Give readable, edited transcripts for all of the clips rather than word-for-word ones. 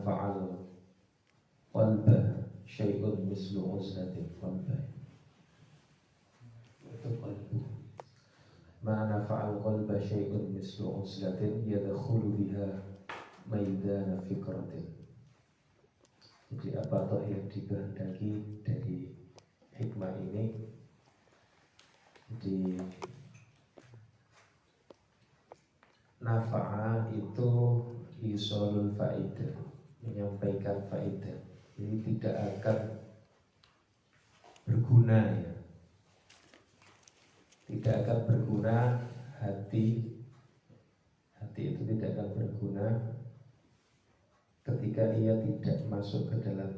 nafa'al qalba syai'un mislu uzlatil qalba. Itu qalbu. Ma nafa'al qalba syai'un mislu uzlatin yadkhulu biha maidana fikratin. Jadi apa toh yang dikehendaki dari hikmah ini? Jadi nafa'a itu isolul faidah, menyampaikan faidah. Jadi tidak akan berguna ya. Tidak akan berguna hati itu tidak akan berguna ketika ia tidak masuk ke dalam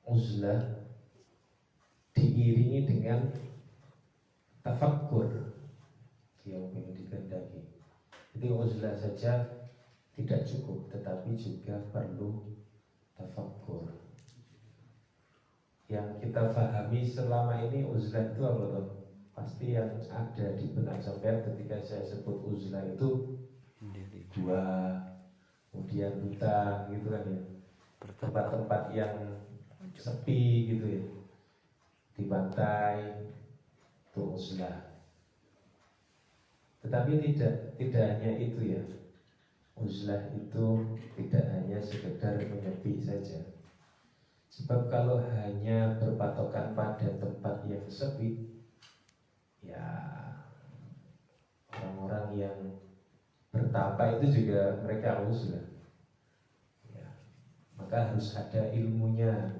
uzlah diiringi dengan tafakkur yang ingin dikehendaki. Jadi uzlah saja tidak cukup, tetapi juga perlu tafakkur. Yang kita pahami selama ini uzlah itu apa toh? Pasti yang ada di benak sampean ketika saya sebut uzlah itu gua, kemudian hutan gitu kan ya, tempat-tempat yang sepi gitu ya, di pantai itu uzlah. Tetapi tidak hanya itu ya. Uzlah itu tidak hanya sekedar menyepi saja. Sebab kalau hanya berpatokan pada tempat yang sepi, ya orang-orang yang bertapa itu juga mereka uzlah. Ya, maka harus ada ilmunya.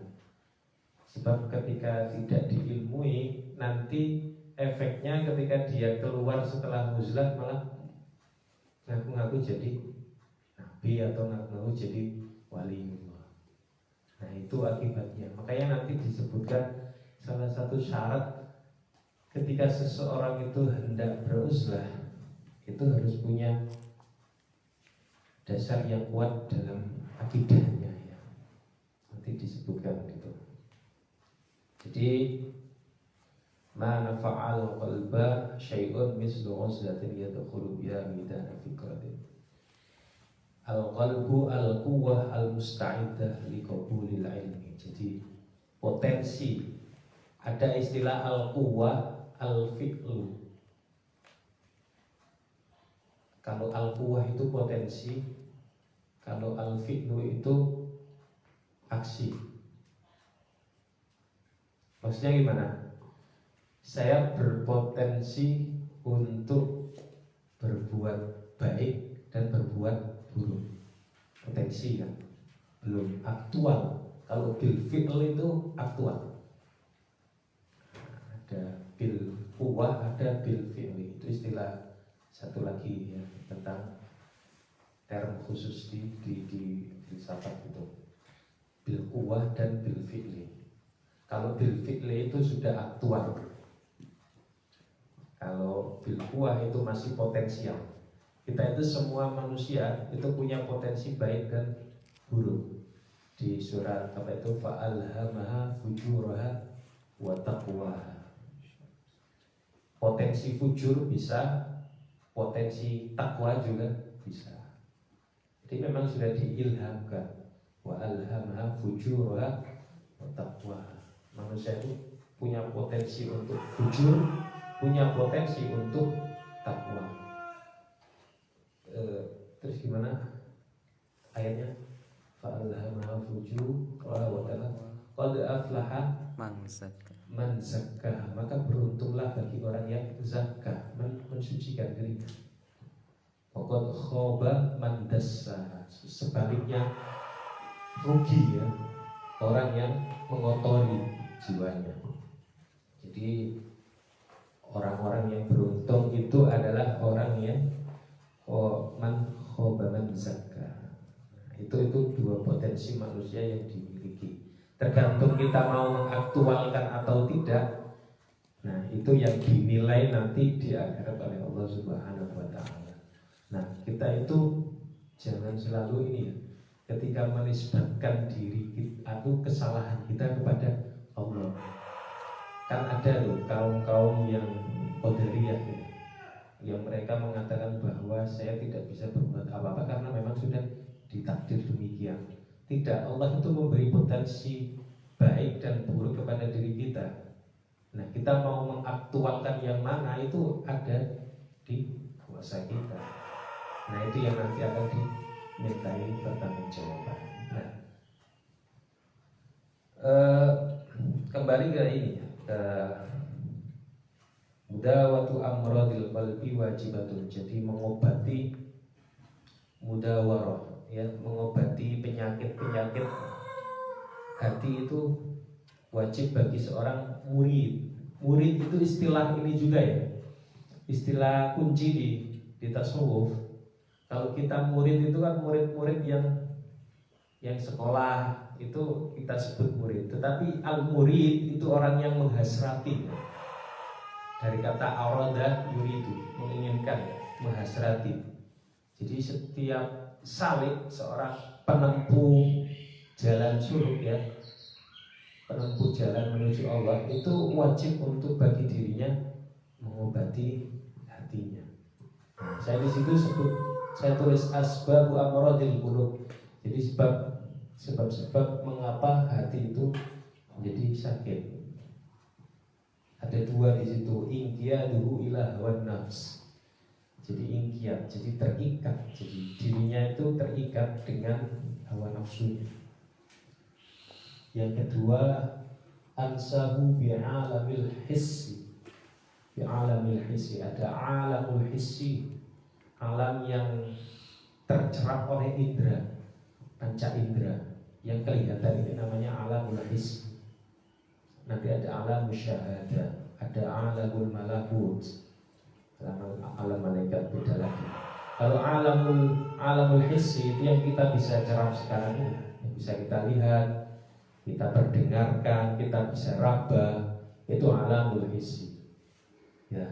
Sebab ketika tidak diilmui, nanti efeknya ketika dia keluar setelah uzlah malah ngaku-ngaku jadi nabi atau ngaku-ngaku jadi wali. Nah itu akibatnya. Makanya nanti disebutkan salah satu syarat ketika seseorang itu hendak beruzlah, itu harus punya dasar yang kuat dalam akidahnya ya. Nanti disebutkan gitu. Jadi ma nafa'al qalba syai'un mislu uzlatin yadkhulu biha midana fikratin. Al-qalbu al-quwwah al-musta'idah liqabulil ilmi. Jadi potensi, ada istilah al-quwwah al-fi'lu. Kalau al-quwwah itu potensi, kalau al-fi'lu itu aksi. Maksudnya gimana? Saya berpotensi untuk berbuat baik dan berbuat buruk. Potensi kan, belum aktual. Kalau bil fi'l itu aktual. Ada bil quwwah, ada bil fi'li. Itu istilah satu lagi ya, tentang term khusus di filsafat itu. Bil quwwah dan bil fi'li. Kalau bil fi'li itu sudah aktual. Kalau bil quwwah itu masih potensial. Kita itu semua manusia itu punya potensi baik dan buruk. Di surat apa itu fa'alhamaha fujuraha wa taqwaha. Potensi fujur bisa, potensi takwa juga bisa. Jadi memang sudah diilhamkan wa alhamaha fujuraha wa taqwaha. Manusia itu punya potensi untuk fujur, punya potensi untuk takwa. Terus gimana ayatnya? Fa'alhamaha fujuraha wa taqwaha. Qad aflaha man zakkaha. Maka beruntunglah bagi orang yang zakkah, mensucikan dirinya. Wa qad khaba man dassaha. Sebaliknya rugi ya orang yang mengotori jiwanya. Jadi orang-orang yang beruntung itu adalah orang yang man khobaman zakka. Itu dua potensi manusia yang dimiliki. Tergantung kita mau mengaktualkan atau tidak. Nah, itu yang dinilai nanti di akhirat oleh Allah Subhanahu wa taala. Nah, kita itu jangan selalu ini ya, ketika menisbatkan diri kita, kesalahan kita kepada Allah. Kan ada loh kaum-kaum yang qadariyah ya, yang mereka mengatakan bahwa saya tidak bisa berbuat apa-apa karena memang sudah ditakdir demikian. Tidak, Allah itu memberi potensi baik dan buruk kepada diri kita. Nah, kita mau mengaktualkan yang mana itu ada di kuasa kita. Nah, itu yang nanti akan dimintai pertanggungjawaban. Nah, kembali ke ini, ke mudawatu amradil qalbi wajibatun. Jadi mengobati mudawarah, ya, mengobati penyakit-penyakit hati itu wajib bagi seorang murid. Murid itu istilah ini juga ya, istilah kunci di tasawuf. Kalau kita murid itu kan murid-murid yang sekolah itu kita sebut murid. Tetapi al-murid itu orang yang menghasrati. Dari kata arada yuridu, menginginkan, menghasrati. Jadi setiap salik, seorang penempuh jalan suluk, ya, penempuh jalan menuju Allah, itu wajib untuk bagi dirinya mengobati hatinya. Nah, saya di situ saya tulis asbabu amradil qulub. Jadi sebab-sebab mengapa hati itu menjadi sakit. Ada dua di situ, inqiyaduhu ila hawan nafs. Jadi ingkiat, jadi terikat, jadi dirinya itu terikat dengan hawa nafsunya. Yang kedua, ansahu bi'alamil hissi. Bi'alamil hissi, ada alamul hissi, alam yang tercerap oleh indera, panca indera. Yang kelihatan ini namanya alamul hissi. Nanti ada alamul syahadah, ada alamul malakut, alam malaikat, beda lagi. Kalau alamul hissi itu yang kita bisa cerap sekarang ini, yang bisa kita lihat, kita perdengarkan, kita bisa raba, itu alamul hissi. Ya.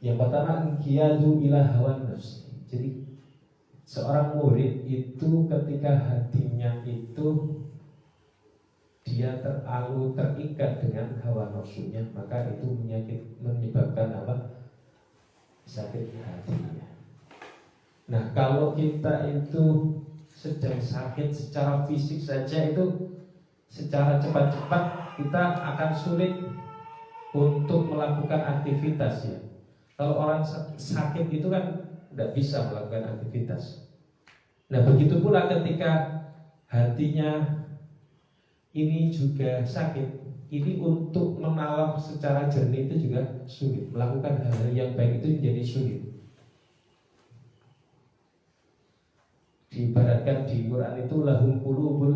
Yang pertama, qiyadu ila hawan nafs. Jadi seorang murid itu ketika hatinya itu dia terikat dengan hawa nafsunya, maka itu menyebabkan apa? Sakit hatinya. Nah, kalau kita itu sedang sakit secara fisik saja, itu secara cepat-cepat kita akan sulit untuk melakukan aktivitas, ya. Kalau orang sakit itu kan tidak bisa melakukan aktivitas. Nah, begitu pula ketika hatinya ini juga sakit, ini untuk menalam secara jernih itu juga sulit. Melakukan hal-hal yang baik itu menjadi sulit. Diibaratkan di Quran itu lahum qulubul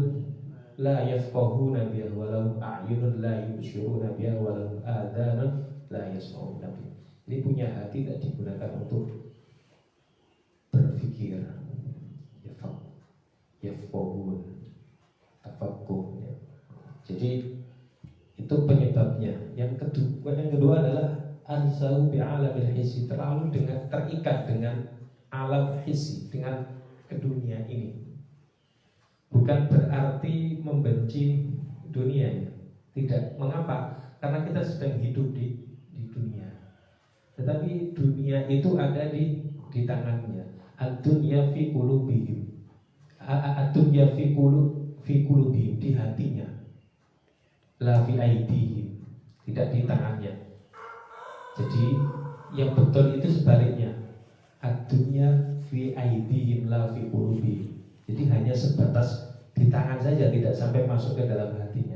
la yafqahuna biha wa lahum a'yunun la yubsiruna biha wa lahum adhanun la yasma'una biha. Ini punya hati tidak digunakan untuk berpikir. Yafqahun, tafakkur, ya. Jadi itu penyebabnya. Yang kedua adalah ansahu bi'alamil hissi, terlalu terikat dengan alam hissi, dengan dunia ini. Bukan berarti membenci dunia, ya. Tidak. Mengapa? Karena kita sedang hidup di dunia. Tetapi dunia itu ada di tangannya. Ad-dunya fi qulubihim. Ad-dunya fi qulubihim, di hatinya. La fi aidihim, tidak di tangannya. Jadi yang betul itu sebaliknya. Ad-dunya fi aidihim la fi qulubihim. Jadi hanya sebatas di tangan saja, tidak sampai masuk ke dalam hatinya.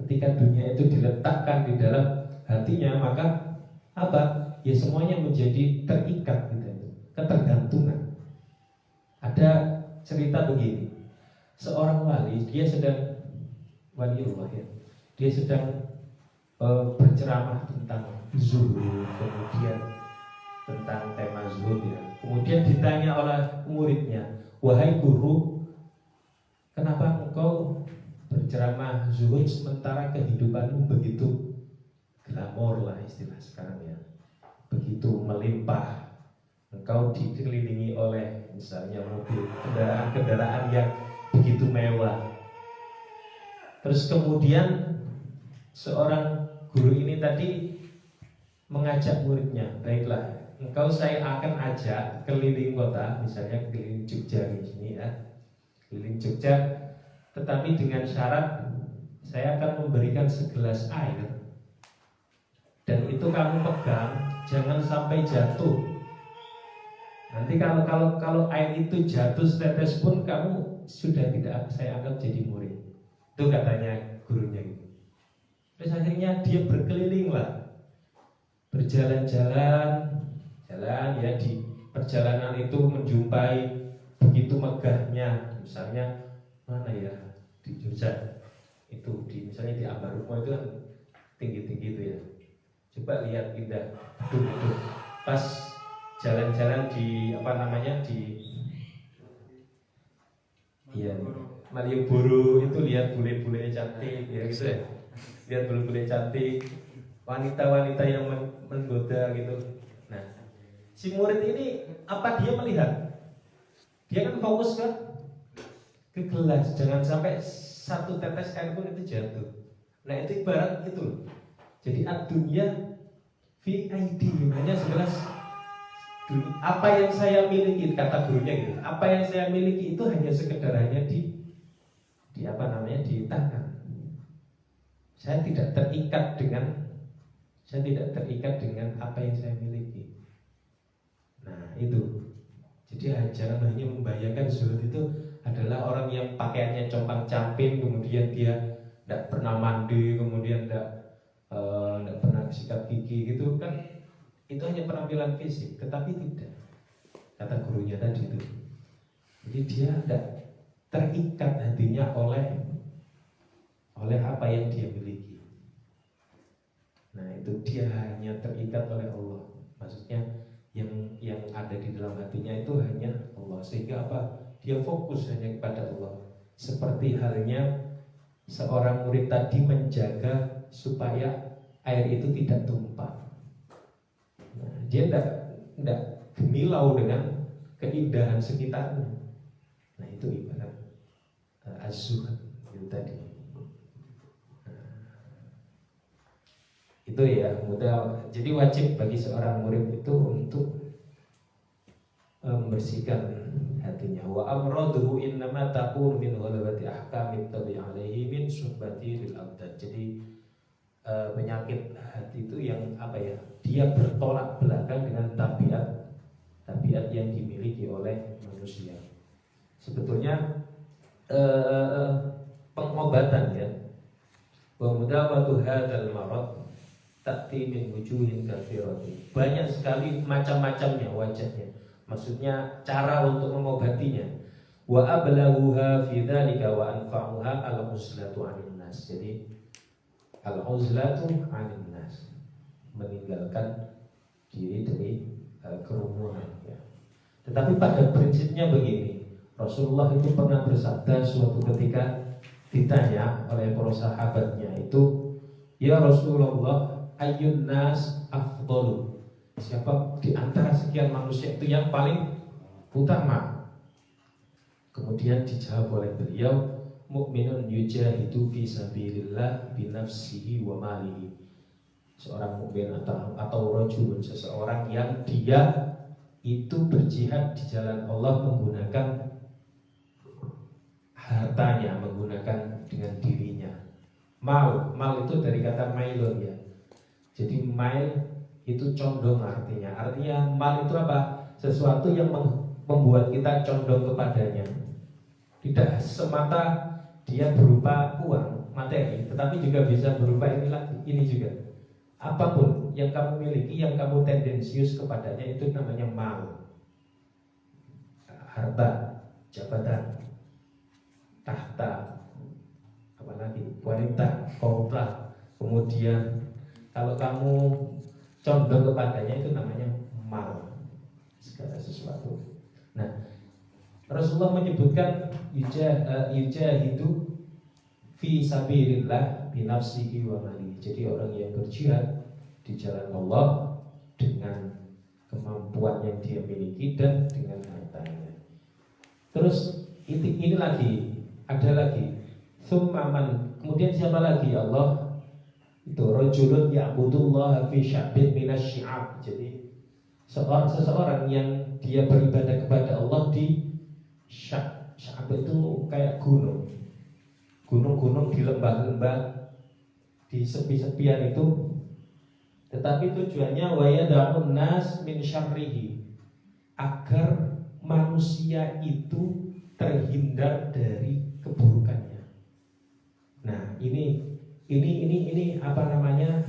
Ketika dunia itu diletakkan di dalam hatinya, maka apa? Ya semuanya menjadi terikat gitu. Ketergantungan. Ada cerita begini. Seorang wali, dia sedang waliullah, ya. Dia sedang berceramah tentang zuhud, kemudian tentang tema zuhud, ya. Kemudian ditanya oleh muridnya, wahai guru, kenapa engkau berceramah zuhud sementara kehidupanmu begitu glamor lah istilah sekarang, ya, begitu melimpah, engkau dikelilingi oleh misalnya mobil, kendaraan yang begitu mewah. Terus kemudian seorang guru ini tadi mengajak muridnya, baiklah, engkau saya akan ajak keliling kota, misalnya keliling Jogja di sini, ya. keliling Jogja, tetapi dengan syarat saya akan memberikan segelas air, dan itu kamu pegang, jangan sampai jatuh. Nanti kalau air itu jatuh setetes pun kamu sudah tidak saya anggap jadi murid. Itu katanya gurunya gitu. Terus akhirnya dia berkeliling lah, berjalan-jalan, ya di perjalanan itu menjumpai begitu megahnya, misalnya mana ya di Jogja itu, misalnya di Ambarukmo itu kan tinggi-tinggi itu ya. Coba lihat indah, betul-betul pas jalan-jalan di iya, Malioboro itu lihat bule-bule cantik ya gitu ya. Lihat bule-bule cantik, wanita-wanita yang menggoda gitu. Nah, si murid ini apa dia melihat? Dia kan fokus ke gelas, jangan sampai satu tetes air pun itu jatuh. Nah, itu ibarat itu. Jadi ad-dunya fi aidi, hanya segelas apa yang saya miliki, kata gurunya gitu. Apa yang saya miliki itu hanya sekedar di tangan. Saya tidak terikat dengan apa yang saya miliki. Nah itu. Jadi jangan hanya membayangkan zuhud itu adalah orang yang pakaiannya compang-camping, kemudian dia tidak pernah mandi, kemudian tidak pernah sikat gigi gitu kan. Itu hanya penampilan fisik, tetapi tidak, kata gurunya tadi itu. Jadi dia tidak terikat hatinya oleh apa yang dia miliki. Nah itu dia hanya terikat oleh Allah. Maksudnya yang ada di dalam hatinya itu hanya Allah. Sehingga apa? Dia fokus hanya kepada Allah. Seperti halnya seorang murid tadi menjaga supaya air itu tidak tumpah. Nah, dia tidak gemilau dengan keindahan sekitarnya. Nah itu ibarat az-zuhud itu tadi. Itu ya modal. Jadi wajib bagi seorang murid itu untuk membersihkan hatinya. Wa amraduhu innama takun min ghalabati ahkamit tabi alaihi min suhbati lil abdad. Jadi penyakit hati itu yang apa ya? Dia bertolak belakang dengan tabiat yang dimiliki oleh manusia. Sebetulnya pengobatan ya. Wa mudawatu hadzal marad ta'ti min wujuhin katsiratin. Banyak sekali macam-macamnya wajahnya. Maksudnya cara untuk mengobatinya. Wa ablaghuha fi dzalika wa anfa'uha al-uzlatu 'anil nas. Jadi al-uzlatu 'anil nas, meninggalkan diri dari kerumunan ya. Tetapi pada prinsipnya begini, Rasulullah itu pernah bersabda suatu ketika ditanya oleh para sahabatnya itu, ya Rasulullah, ayyun nas afdalu, siapa di antara sekian manusia itu yang paling utama? Kemudian dijawab oleh beliau, mukminun yujahidu fi sabilillah bi nafsihi wa malihi. Seorang mukmin atau rajulun, seseorang yang dia itu berjihad di jalan Allah menggunakan hartanya, menggunakan dengan dirinya. Mal itu dari kata mailun ya. Jadi mail itu condong artinya. Artinya mal itu apa? Sesuatu yang membuat kita condong kepadanya. Tidak semata dia berupa uang, materi, tetapi juga bisa berupa ini juga. Apapun yang kamu miliki, yang kamu tendensius kepadanya, itu namanya mal. Harta, jabatan, tahta, apalagi wanita, kota. Kemudian kalau kamu condong kepadanya, itu namanya mal, segala sesuatu. Nah, Rasulullah menyebutkan yujahidu fi sabilillah bi nafsihi wa malihi. Jadi orang yang berjihad di jalan Allah dengan kemampuan yang dia miliki dan dengan hartanya. Terus ini lagi, ada lagi. Summaman, kemudian siapa lagi? Allah itu rajulun ya'budullah fi sya'bin minasyi'ab. Jadi seseorang yang dia beribadah kepada Allah di Sya'ab itu kayak gunung. Gunung-gunung di lembah-lembah, di sepi-sepian itu. Tetapi tujuannya wa yad'un nas min syarrihi, agar manusia itu terhindar dari keburukannya. Nah, ini apa namanya?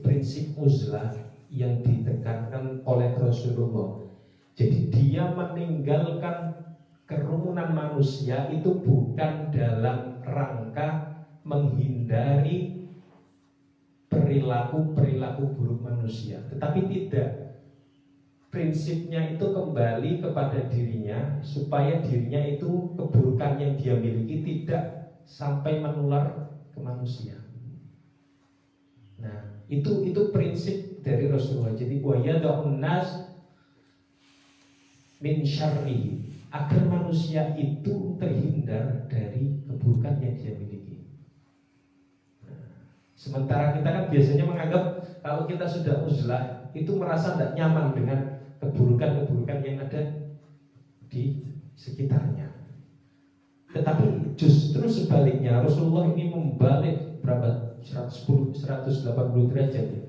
prinsip uzlah yang ditekankan oleh Rasulullah. Jadi dia meninggalkan kerumunan manusia itu bukan dalam rangka menghindari perilaku buruk manusia, tetapi tidak. Prinsipnya itu kembali kepada dirinya, supaya dirinya itu keburukan yang dia miliki tidak sampai menular ke manusia. Nah, itu prinsip dari Rasulullah. Jadi wa yad'un nas min syarri, agar manusia itu terhindar dari keburukan yang dia miliki. Sementara kita kan biasanya menganggap kalau kita sudah uzlah itu merasa tidak nyaman dengan keburukan-keburukan yang ada di sekitarnya. Tetapi justru sebaliknya, Rasulullah ini membalik berapa 180 derajat ya,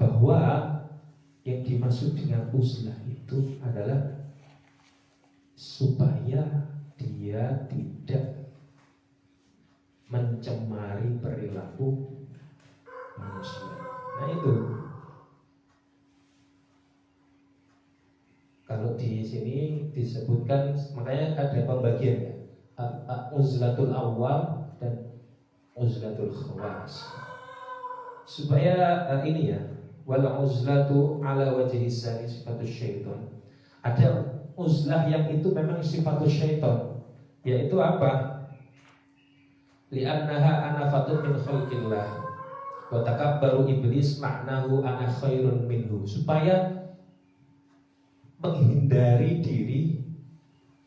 bahwa yang dimaksud dengan uzlah itu adalah supaya dia tidak mencemari perilaku manusia. Nah itu, kalau di sini disebutkan, makanya ada pembagian ya, uzlatul awal dan uzlatul khawas. Supaya ini ya, wal uzlatu ala wajhi sani sifatus syaitan. Ada uzlah yang itu memang sifatus syaitan, yaitu apa? Li'annaha anafatun min khalqillah wa takabbaru iblis ma'nahu ana khairun minhu. Supaya menghindari diri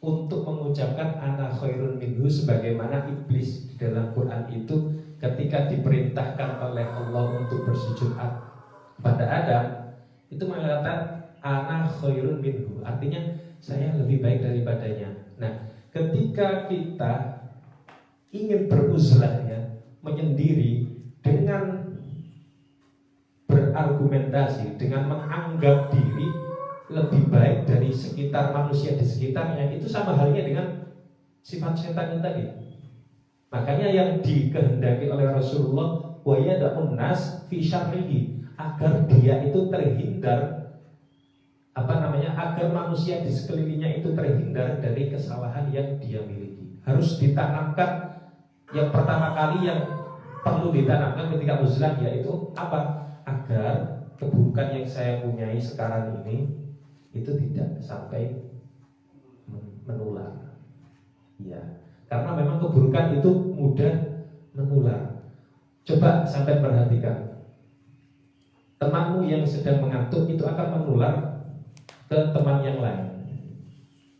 untuk mengucapkan ana khairun minhu, sebagaimana iblis di dalam Quran itu ketika diperintahkan oleh Allah untuk bersujud kepada Adam, itu mengatakan ana khairun minhu, artinya saya lebih baik daripadanya. Nah, ketika kita ingin beruzlah ya, menyendiri dengan berargumentasi, dengan menganggap diri lebih baik dari sekitar manusia di sekitarnya, itu sama halnya dengan sifat setan yang tadi. Makanya yang dikehendaki oleh Rasulullah wa yad'un nas fi syarrihi, agar dia itu terhindar, agar manusia di sekelilingnya itu terhindar dari kesalahan yang dia miliki. Harus ditanamkan yang pertama kali, yang perlu ditanamkan ketika uzlah, yaitu apa? Agar keburukan yang saya punyai sekarang ini itu tidak sampai menular. Ya, karena memang keburukan itu mudah menular. Coba sampai perhatikan, temanmu yang sedang mengantuk itu akan menular ke teman yang lain,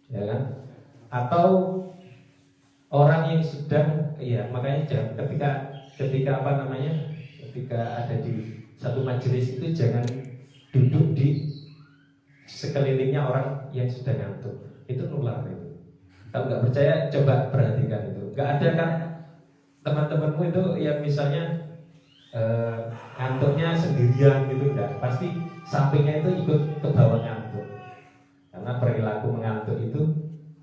ya kan? Atau orang yang sedang, ya makanya ketika ada di satu majelis itu jangan duduk di sekelilingnya orang yang sedang ngantuk, itu nular itu. Kalau nggak percaya coba perhatikan itu. Nggak ada kan teman-temanmu itu yang misalnya ngantuknya sendirian gitu, enggak, pasti sampingnya itu ikut ke bawah ngantuk. Karena perilaku mengantuk itu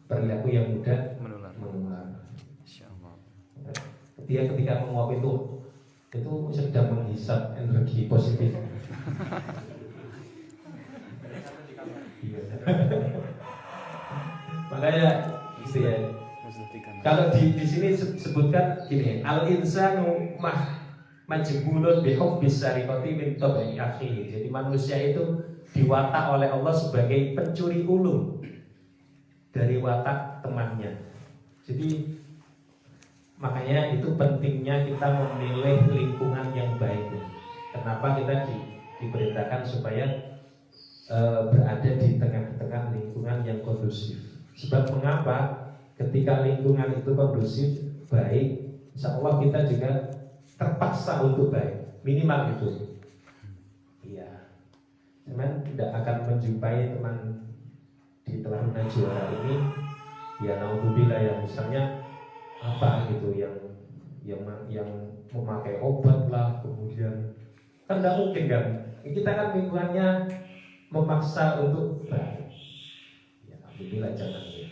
perilaku yang mudah menular. Dia ketika menguap itu sedang menghisap energi positif. Makanya gitu ya. Kalau di sini sebutkan gini, al insanu majbulun bi hubbis sariqati min tabi'i akhihi. Jadi manusia itu diwatak oleh Allah sebagai pencuri ulung dari watak temannya. Jadi makanya itu pentingnya kita memilih lingkungan yang baik. Kenapa kita diperintahkan supaya berada di tengah-tengah lingkungan yang kondusif? Sebab mengapa? Ketika lingkungan itu kondusif, baik, insya Allah kita juga terpaksa untuk baik, minimal itu. Iya. Cuman tidak akan menjumpai teman di Taruna Juara ini ya naudzubillah ya, misalnya apa gitu yang memakai obat lah, kemudian kan nggak mungkin kan, kita kan lingkungannya memaksa untuk baik. Ya naudzubillah jangan gitu.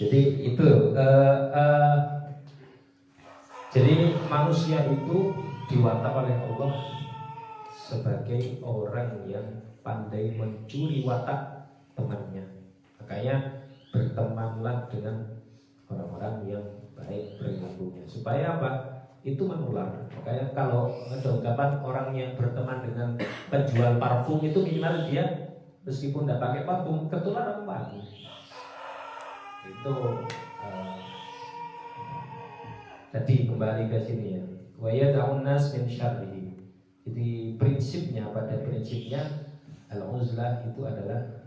Jadi itu jadi manusia itu diwatak oleh Allah sebagai orang yang pandai mencuri watak temannya. Makanya bertemanlah dengan orang-orang yang baik perilakunya. Supaya apa? Itu menular. Makanya kalau ada ungkapan orang yang berteman dengan penjual parfum itu minimal dia meskipun tidak pakai parfum ketularan wangi. Itu tadi kembali ke sini ya. Wa yad'un nas min syarrihi. Jadi pada prinsipnya al-uzlah itu adalah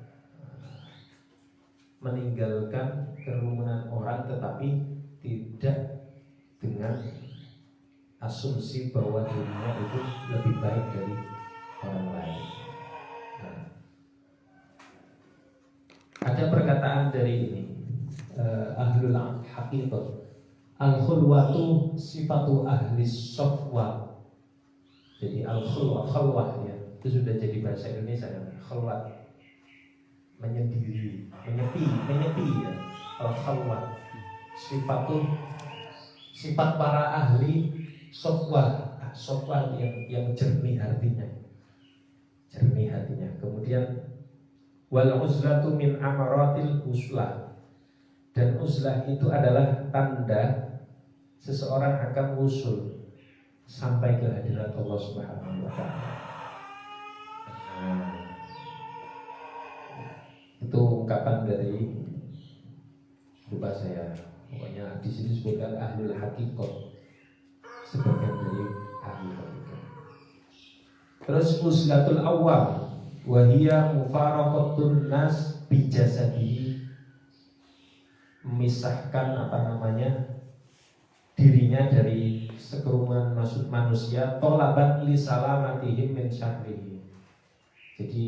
meninggalkan kerumunan orang, tetapi tidak dengan asumsi bahwa dirinya itu lebih baik dari orang lain. Nah, ada perkataan dari ini ahlul haqiqah, al-khulwatu sifatu ahli sofwa. Jadi al-khulwah ya, itu sudah jadi bahasa Indonesia kan, khulwat, menyendiri, menyepi ya. Al-khulwah sifat para ahli sofwa. Sofwa yang jernih hatinya. Kemudian wal uzlatu min amaratil uslah. Dan uzlah itu adalah tanda seseorang akan usul sampai ke hadirat Allah Subhanahu wa taala. Itu ungkapan dari, lupa saya. Pokoknya di sini disebutkan ahlul haqiqah, sebagian dari ahli haqiqah. Terus uzlatul awam wa hiya mufaraqatun nas bi jasadihi, memisahkan dirinya dari sekerumunan manusia, tolaban li salamatihim min syarrihi. Jadi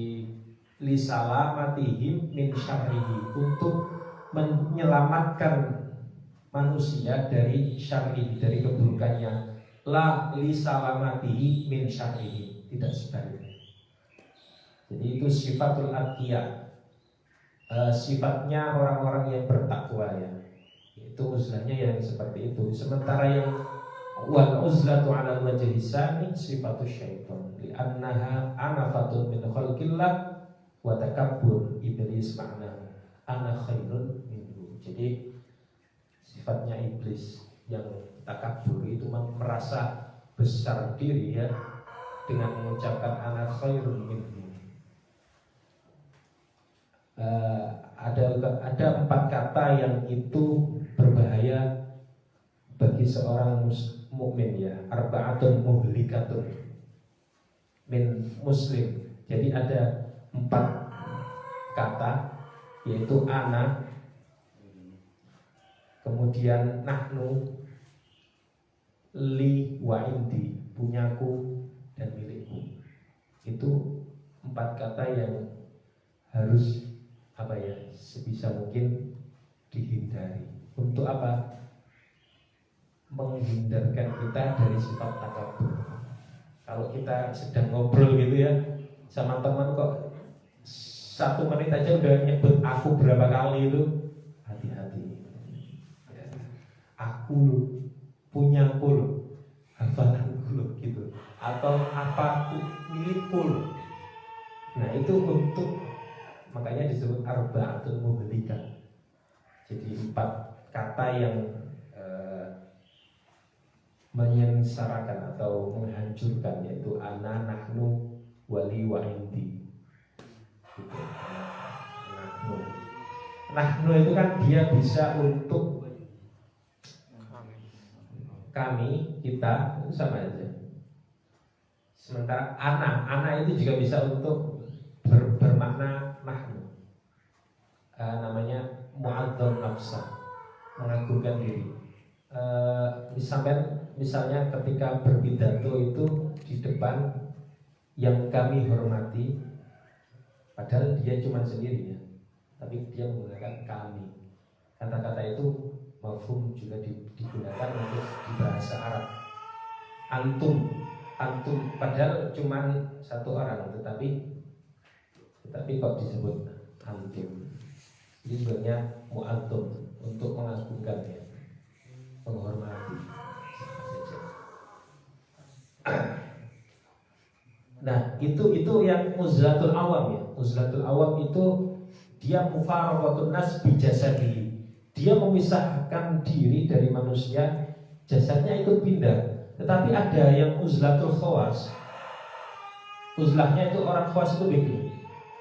li salamatihim min syarrihi, untuk menyelamatkan manusia dari syarrihi, dari keburukannya. La li salamatihi min syarrihi, tidak sebaliknya. Jadi itu sifatul atqiya, sifatnya orang-orang yang bertakwa ya. Itu uzlahnya yang seperti itu. Sementara yang wal uzlatu ala wajhi sani sifatu syaitan, li annaha anafatun min khalqillah wa takabbur iblis, makna ana khairun minhu. Jadi sifatnya iblis yang takabbur itu merasa besar diri ya, dengan mengucapkan ana khairun minhu. Ada 4 kata yang itu berbahaya bagi seorang mukmin ya. Arba'atun muhlikatun min muslim. Jadi ada 4 kata, yaitu ana, kemudian nahnu, li wa indi, punyaku dan milikku. Itu 4 kata yang harus sebisa mungkin dihindari. Untuk apa? Menghindarkan kita dari sifat takabur. Kalau kita sedang ngobrol gitu ya sama teman, kok 1 menit aja udah nyebut aku berapa kali, itu hati-hati ya. Aku lu, punyaku lu, hafalanku lu gitu, atau apaku, milikku lu. Nah itu untuk, makanya disebut arba'atul muhlikat. Jadi 4 kata yang menyengsarakan atau menghancurkan, yaitu ana, nahnu, wali, wa indi. Gitu. Nahnu itu kan dia bisa untuk kami, kita, itu sama aja. Sementara ana itu juga bisa untuk bermakna nahnu. Namanya mu'adzam nafsa, mengagungkan diri. Misalnya ketika berpidato itu di depan yang kami hormati, Padahal dia cuma sendiri ya, tapi dia menggunakan kami. Kata-kata itu mafhum juga digunakan untuk di bahasa Arab. Antum, padahal cuma satu orang, tetapi kok disebut antum. Ini sebenarnya mu'antum, untuk mengagungkan ya, menghormati. Nah, itu yang uzlatul awam ya. Uzlatul awam itu dia mufaraqatun nas bi jasadihi. Dia memisahkan diri dari manusia, jasadnya ikut pindah. Tetapi ada yang uzlatul khawas. Uzlahnya itu orang khawas itu begini.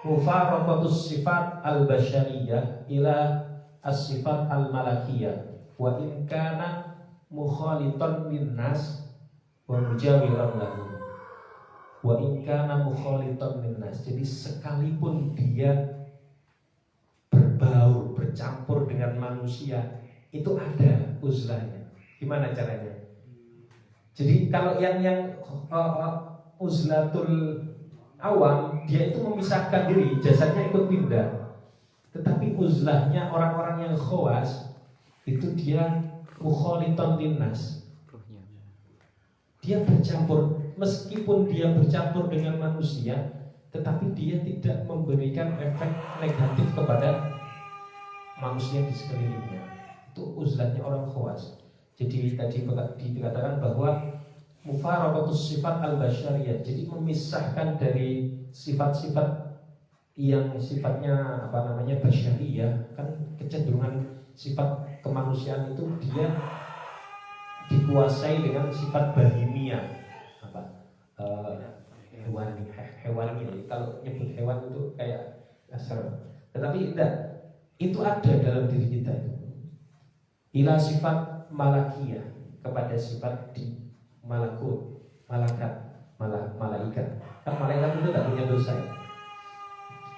Mufaraqatus sifat al-basyariyah ila as-sifat al-malakiyah wa in kana mukhalitan linnas wa mujawiran lahum. Wa in kana mukhalitan linnas. Jadi sekalipun dia berbaur, bercampur dengan manusia, itu ada uzlahnya. Gimana caranya? Jadi kalau yang uzlatul awam, dia itu memisahkan diri, jasadnya ikut pindah. Tetapi uzlahnya orang-orang yang khawas, itu dia mukhalitan linnas. Dia bercampur, meskipun dia bercampur dengan manusia, tetapi dia tidak memberikan efek negatif kepada manusia di sekelilingnya. Itu uzlatnya orang khawas. Jadi tadi dikatakan bahwa mufaraqatus sifat al-basyariyah, jadi memisahkan dari sifat-sifat yang sifatnya basyariyah, kan kecenderungan sifat kemanusiaan itu dia dikuasai dengan sifat bahimiyah, hewani. Kalau nyebut hewan itu kayak kasar. Tetapi tidak, itu ada dalam diri kita itu. Ila sifat malakiyah, kepada sifat di malakut, malaikat. Kan malaikat itu tidak punya dosa ya.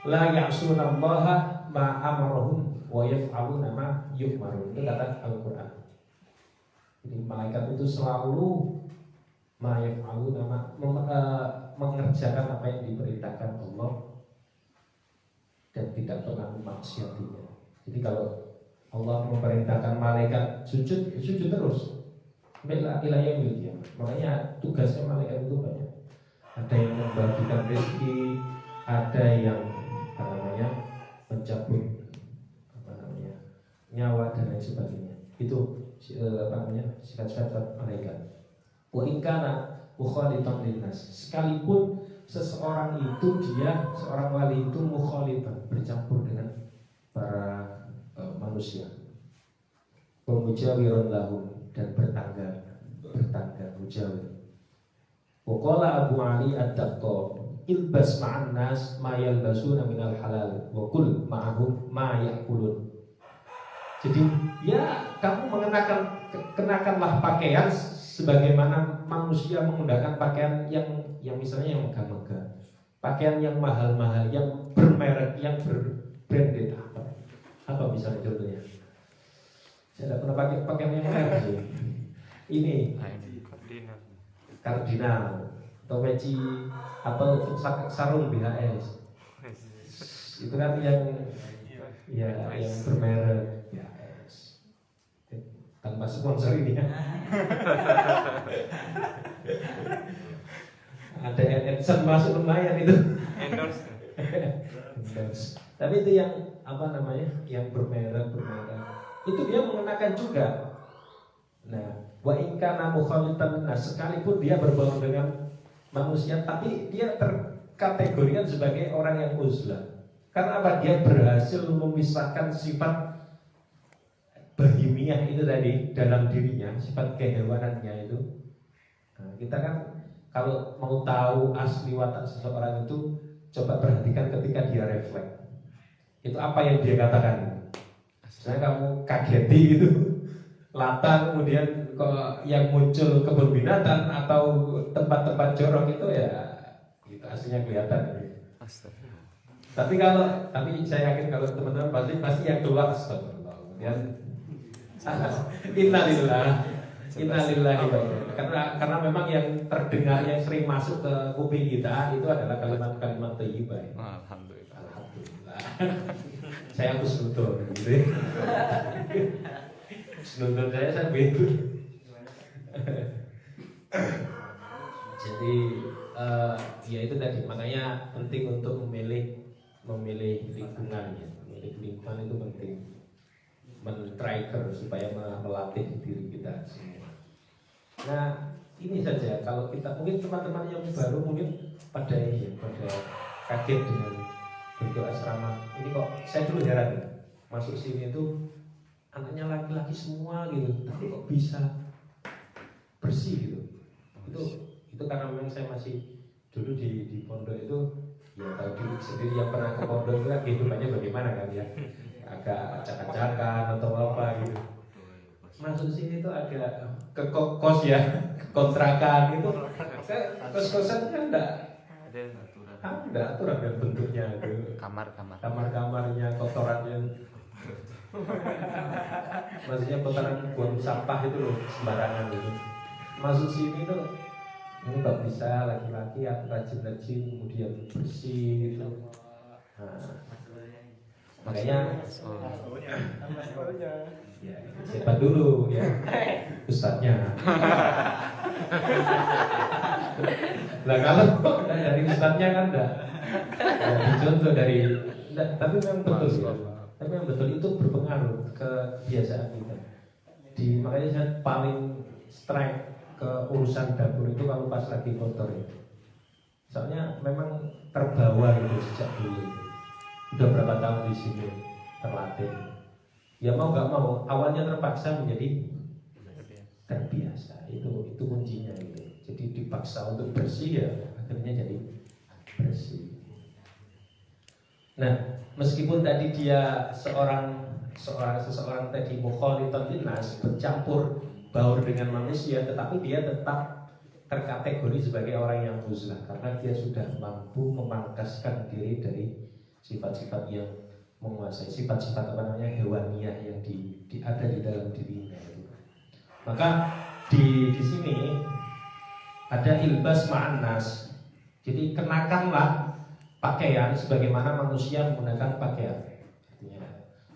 La ya'sunallaha ma amarahum wa yaf'aluna ma yu'marun. Itu kata Al-Qur'an. Jadi malaikat itu selalu ma yaf'aluna mengerjakan apa yang diperintahkan Allah dan tidak pernah memaksiatinya. Jadi kalau Allah memerintahkan malaikat sujud, sujud terus. Ila yaumil qiyamah. Makanya tugasnya malaikat itu banyak. Ada yang membagikan rezeki, ada yang mencabut nyawa dan lain sebagainya. Itu sifat-sifat malaikat. Wa in kana mukhalitan linnas. Sekalipun seseorang itu seorang wali itu mukhalitan, bercampur dengan para manusia. Mujawiran lahum, dan bertangga mujawir. Waqala Abu Ali Ad-Daqqaq, ilbas ma'an nas ma yalbasuna minal halal wa kul ma'ahum ma ya'kulun. Jadi ya kamu kenakanlah pakaian sebagaimana manusia menggunakan pakaian yang misalnya yang megah-megah, pakaian yang mahal-mahal, yang bermerek, yang berbranded. Apa misalnya contohnya? Saya tidak pernah pakai pakaian yang merek sih. Ini Kardinal atau peci atau sarung BHS. Itu kan yang bermerek BHS. Tanpa sponsor ini ya. Ada Edson masuk lumayan itu. Endorse. Tapi itu yang yang bermerek. Itu dia mengenakan juga. Nah, wa in kana mukhalitan nas, sekalipun dia berbaur dengan manusia, tapi dia terkategorikan sebagai orang yang uzlah. Karena apa? Dia berhasil memisahkan sifat bahimiyah itu tadi dalam dirinya, sifat kehewanannya itu. Nah, kita kan kalau mau tahu asli watak seseorang itu, coba perhatikan ketika dia refleks. Itu apa yang dia katakan. Misalnya kamu kageti gitu, lata kemudian kok yang muncul kebun binatang atau tempat-tempat jorok itu ya itu aslinya kelihatan. Tapi saya yakin kalau teman-teman pasti yang keluar astagfirullah. Kemudian innalillahi karena memang yang terdengar yang sering masuk ke kuping kita itu adalah kalimat-kalimat thayyibah. Alhamdulillah. Saya husnudon gitu ya. Husnudon saya bego. Jadi ya itu tadi, makanya penting untuk memilih lingkungan ya. Memilih lingkungan itu penting, men-trigger supaya melatih diri kita semua. Nah ini saja, kalau kita mungkin teman-teman yang baru mungkin pada kaget dengan bentuk asrama ini. Kok saya dulu heran ya, masuk sini itu anaknya laki-laki semua gitu, tapi kok bisa bersih gitu. Itu karena memang saya masih dulu di pondok itu, ya tahu diri sendiri yang pernah ke pondok itu kan kehidupannya bagaimana kan ya, agak acak-acakan atau apa gitu. Masuk sini itu agak ke kos ya, kontrakan itu, kos-kosan kan enggak aturan kan bentuknya itu, kamar-kamarnya, kotorannya, maksudnya kotoran buang sampah itu loh sembarangan gitu. Masuk sini tuh ini kok bisa laki-laki rajin-rajin kemudian bersih gitu. Nah, makanya ya, siapa dulu ya ustadznya. Nah kalau dari ustadznya kan enggak contoh dari enggak, tapi memang betul ya. Tapi memang betul itu berpengaruh ke kebiasaan kita. Makanya saya paling strike ke urusan dapur itu kalau pas lagi kotor ya. Soalnya memang terbawa gitu sejak dulu. Udah berapa tahun di sini terlatih. Ya mau nggak mau, awalnya terpaksa menjadi terbiasa. Itu kuncinya gitu. Jadi dipaksa untuk bersih ya, akhirnya jadi bersih. Nah, meskipun tadi dia seseorang tadi mukhaliton linnas, bercampur baur dengan manusia, tetapi dia tetap terkategori sebagai orang yang uzlah karena dia sudah mampu memangkaskan diri dari sifat-sifat yang menguasai, sifat-sifat hewaniah yang ada di dalam dirinya itu. Maka di sini ada ilbas ma'annas. Jadi kenakanlah pakaian sebagaimana manusia menggunakan pakaian.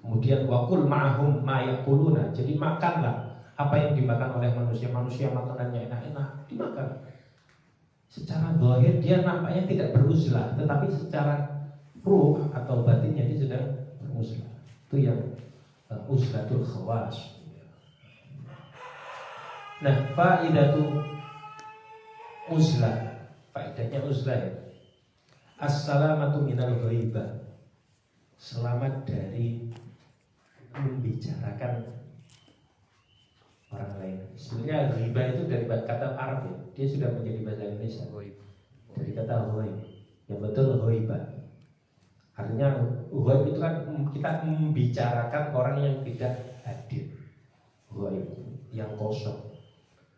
Kemudian wakul ma'ahum ma yaquluna. Jadi makanlah apa yang dimakan oleh manusia. Manusia makanannya enak-enak, dimakan. Secara zahir dia nampaknya tidak beruzlah, tetapi secara ruh atau batinnya dia sedang beruzlah. Itu yang uzlatul khawas. Nah, faidatu uzlah, faedahnya uzlah ya. Assalamatu minal ghaibah. Selamat dari membicarakan orang lain. Sebenarnya ghibah itu dari kata Arab ya. Dia sudah menjadi bahasa Indonesia. Dari kata ghaib. Yang betul ghaibah. Artinya ghaib itu kan kita membicarakan orang yang tidak hadir. Ghaib, yang kosong.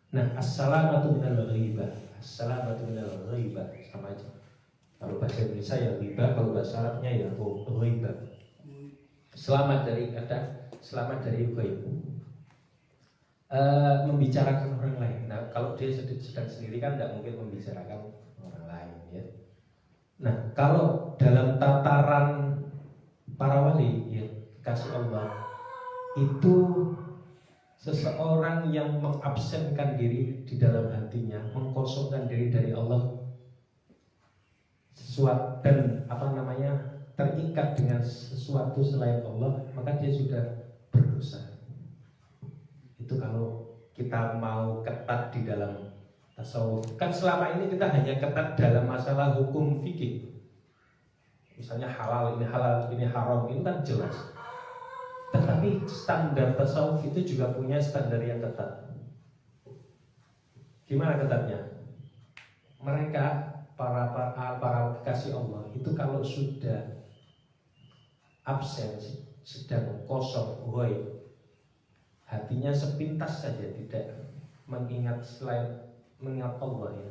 Nah, assalamatu minal ghaibah. Assalamatu minal ghaibah sama aja. Kalau bahasa Indonesia ya ghibah, kalau bahasa Arabnya ya ghaibah. Selamat dari ghaib. Membicarakan orang lain. Nah, kalau dia sedang sendiri kan tidak mungkin membicarakan orang lain ya. Nah, kalau dalam tataran para wali ya, kasih Allah itu seseorang yang mengabsenkan diri di dalam hatinya, mengkosongkan diri dari Allah, sesuatu dan terikat dengan sesuatu selain Allah, maka dia sudah berdosa. Itu kalau kita mau ketat di dalam tasawuf. Kan selama ini kita hanya ketat dalam masalah hukum fikih. Misalnya halal, ini haram, ini kan jelas. Tetapi standar tasawuf itu juga punya standar yang ketat. Gimana ketatnya? Mereka para kekasih Allah itu kalau sudah absen, sedang kosong, ghaib, hatinya sepintas saja tidak mengingat Allah ya.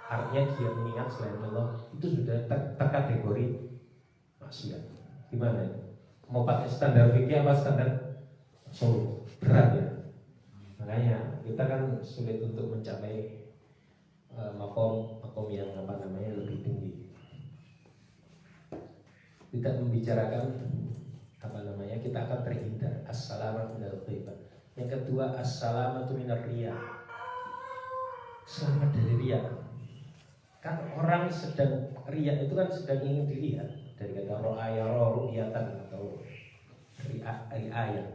Artinya dia mengingat selain Allah, itu sudah terkategori maksiat. Gimana ya? Mau pakai standar fikih apa standar berat ya. Makanya kita kan sulit untuk mencapai makom yang lebih tinggi. tidak membicarakan apa namanya, kita akan terhindar. As-salamatu minal ghaibah. Yang kedua, as-salamatu minar riya. Selamat dari riya. Kan orang sedang riya itu kan sedang ingin dilihat, dari kata ro'aya ru'yatan atau ri'ayat.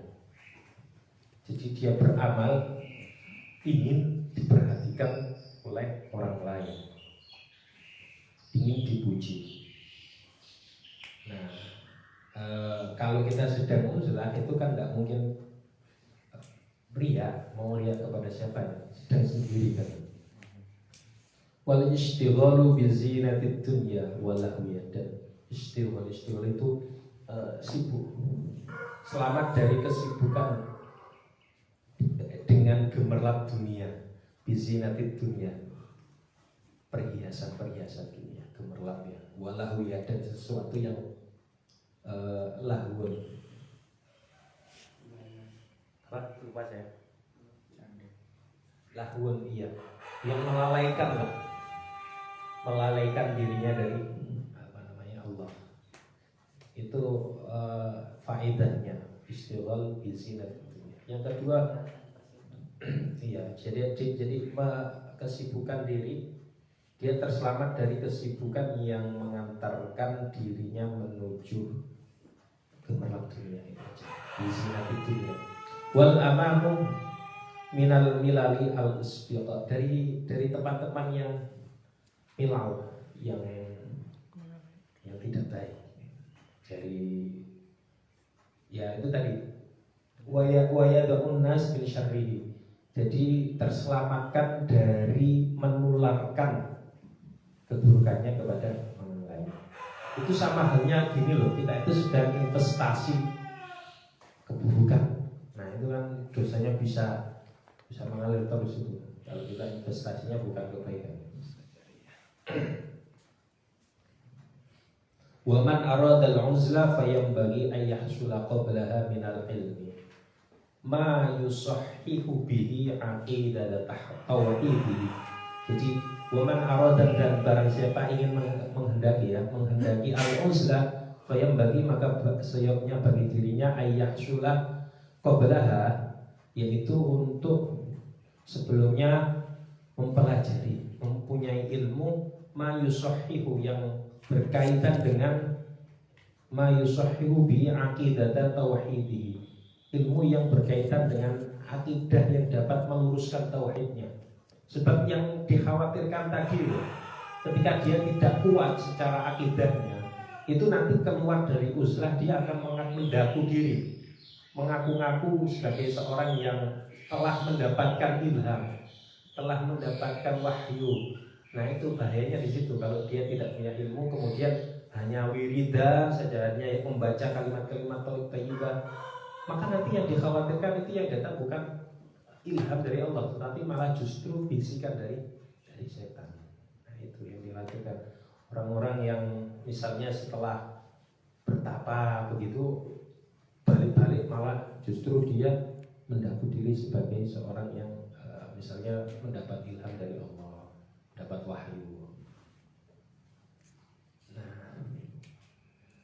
Jadi dia beramal ingin diperhatikan oleh orang lain, ingin dipuji. Nah, kalau kita sedang uzlah itu kan nggak mungkin riya, mau lihat kepada siapa ya, sedang sendiri kan. Wal istighalu bi zinatid dunya wal lahwi, dan istighfar itu sibuk, selamat dari kesibukan dengan gemerlap dunia, bi zinatid dunya, perhiasan dunia, gemerlap ya, wal lahwi, dan sesuatu yang lahun. Apa? Lupa saya. Lahun, iya, yang melalaikan dirinya dari apa namanya, Allah. Itu faedahnya istighfar bi zinatid dunya. Yang kedua, iya, jadi kesibukan diri, dia terselamat dari kesibukan yang mengantarkan dirinya menuju gemerlap dunia itu aja. Zinatid dunya. Wal amamu minal milali al isbiqa, dari teman-teman yang milau, yang tidak baik, dari ya itu tadi wayadun nas bil syarrihi, jadi terselamatkan dari menularkan keburukannya kepada orang lain. Itu sama halnya gini loh, kita itu sedang investasi keburukan. Nah itu kan dosanya bisa mengalir terus itu, kalau kita investasinya bukan kebaikan. Wa man arada al-uzla fayambaghi an yahsula qablaha min al-ilmi ma yusahhihu bihi aqidat tauhid. Jadi wa man arada, dan barang siapa ingin menghendaki al-uzla fayambaghi, maka seyoknya bagi dirinya an yahsula qablaha, yaitu untuk sebelumnya mempelajari, mempunyai ilmu ma yusahhihu, yang berkaitan dengan ma yusahhihu bi aqidat tauhid, ilmu yang berkaitan dengan akidah yang dapat meluruskan tauhidnya. Sebab yang dikhawatirkan tadi, ketika dia tidak kuat secara akidahnya, itu nanti keluar dari uzlah dia akan mendaku diri, mengaku-ngaku sebagai seorang yang telah mendapatkan ilham, telah mendapatkan wahyu. Nah itu bahayanya di situ, kalau dia tidak punya ilmu kemudian hanya wiridan saja, hanya membaca kalimat-kalimat thayyibah, maka nanti yang dikhawatirkan itu yang datang bukan ilham dari Allah, tetapi malah justru bisikan dari setan. Nah itu yang dikhawatirkan. Orang-orang yang misalnya setelah bertapa begitu, balik-balik malah justru dia mendaku diri sebagai seorang yang misalnya mendapat ilham dari Allah, dapat wahyu. Nah,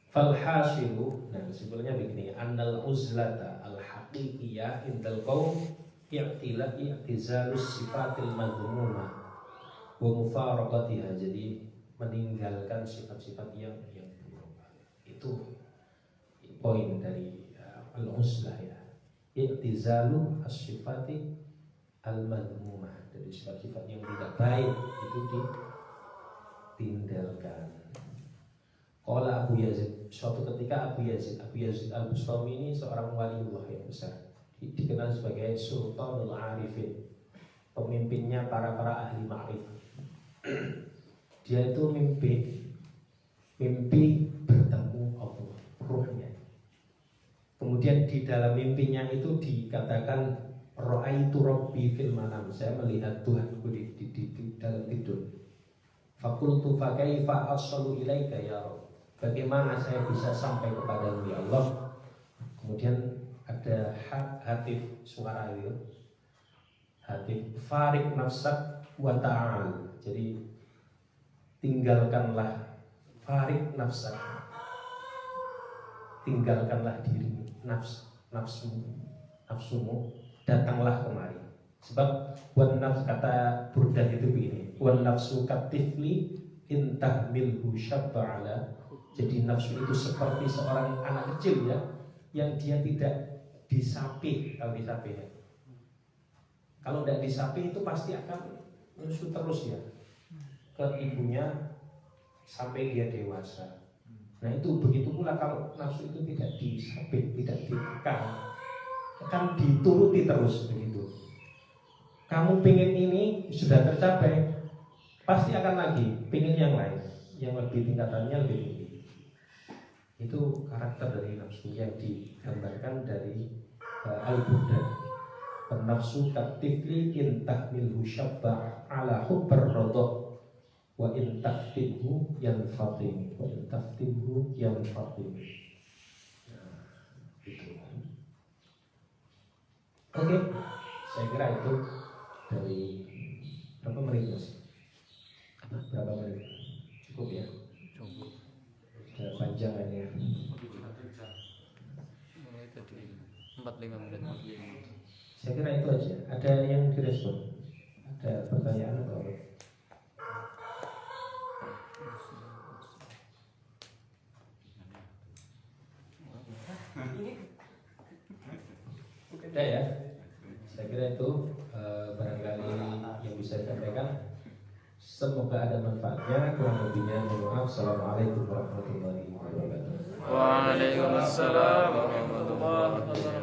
falhasilu, nah kesimpulannya begini, annal uzlata al haqiqiyah indal qaum i'tizalus sifatil madhmumah wa mufaraqatiha, jadi meninggalkan sifat-sifat yang buruk. Itu poin dari al-uzlah ya, i'tizalu as-sifati al-madhmumah, dari sifat-sifat yang tidak baik itu ditinggalkan. Qala Abu Yazid, suatu ketika Abu Yazid Al-Bustami ini seorang waliullah yang besar, dikenal sebagai Sultanul Arifin, pemimpinnya para ahli ma'rif. Dia itu mimpi bertemu Allah, ruhnya. Kemudian di dalam mimpinya itu dikatakan ra'aitu rabbi fil manam, saya melihat Tuhanku di dalam tidur. Faqultu fa kaifa asalu ilaika ya Rabb, bagaimana saya bisa sampai kepadamu ya Allah. Kemudian ada hatif suara itu, hatif farik nafsak wa ta'al, jadi tinggalkanlah, farik nafsak, tinggalkanlah diri nafsumu, datanglah kemari. Sebab wan nafs, kata Burdah itu begini, wan nafsu katifli intahmilhu syabba ala. Jadi nafsu itu seperti seorang anak kecil ya, yang dia tidak disapi. Kalau disapi ya, kalau tidak disapi itu pasti akan nyusu terus ya ke ibunya sampai dia dewasa. Nah itu begitu pula kalau nafsu itu tidak disabit, tidak dikekang, akan dituruti terus begitu. Kamu pengen ini sudah tercapai, pasti akan lagi pengen yang lain, yang lebih tingkatannya lebih tinggi. Itu karakter dari nafsu yang digambarkan dari Al-Burdah. Nafsu katifli in tahmilhu syabba ala hubbar radha wa in taftimhu yanfatim, wa in taftimhu yanfatim. Nah, gitu. Oke, saya kira itu dari berapa menit Mas? Berapa menit? Cukup ya? Cukup. Sudah panjang ini ya. Mulai tadi 45 menit. Saya kira itu aja. Ada yang direspon? Ada pertanyaan atau apa? Udah ya. Saya kira itu barangkali yang bisa saya sampaikan. Semoga ada manfaatnya. Kurang lebihnya mohon maaf. Assalamualaikum warahmatullahi wabarakatuh. Waalaikumsalam warahmatullahi wabarakatuh.